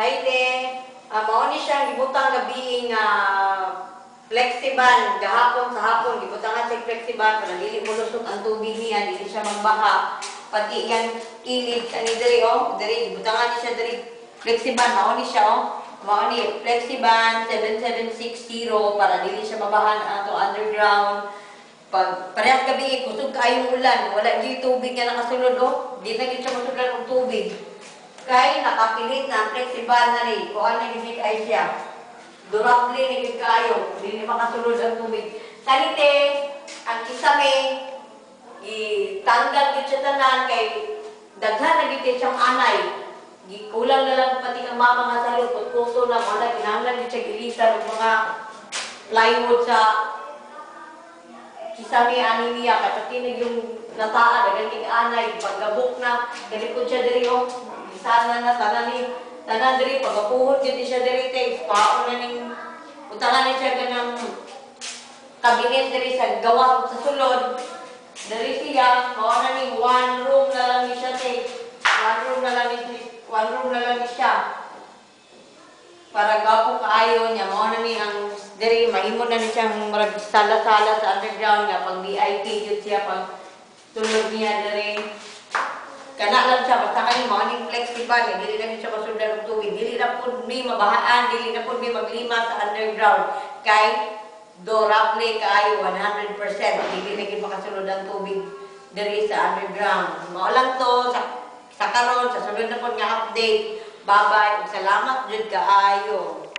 Hayde, mao ni siya gibutang gabi nga flexiban gahapon sa hapon gibutangan siya flexiban para dili mo lusot ang tubig niya, dili siya magbaha. Pati yan kilid ani diri diri gibutangan ni siya diri flexiban mao ni siya mao ni flexiban 7760 para dili siya mabahan ato underground. Pag parehas gabi kusog kayong ulan, wala di tubig nga nakasulod di na gid siya masudlan og tubig. Kay nakapilit na flexible na rin. Kung ano yung ay siya. Durable na yung kayo. Hindi makasulod ang tubig. Salite, ang kisame, itanggal din siya tanan kay daghan na din siyang anay. Kulang na lang pati ng mama nga sa lupot. Puso na wala. Kinahanglan din siya gilisa ng mga plywood sa kisame ani niya. Katakinig yung nataan. Dagang anay. Paggabok na. Galikod siya diri sana na tanan diri pagapuhon gid siya diri tay paon na ning utangan ni siya ganang kabinet diri sa gawa sa sulod diri siya mao na ning one room na lang ni siya tay one room na lang ni siya para gapo kaayo niya mao na ni ang diri mahimo na ni siyang murag sala-sala sa underground nga pag VIP jud siya pag tulog niya diri. Kana lang siya, basta kayo mga flexible, dili na siya masundan ng tubig, dili na po may mabahaan, dili na po may maglima sa underground. Kay durable kaayo 100%, dili na kayo makasunod ng tubig diri sa underground. Mao lang to, sa karon, sa sunod na po nga update. Bye-bye, salamat jud kaayo.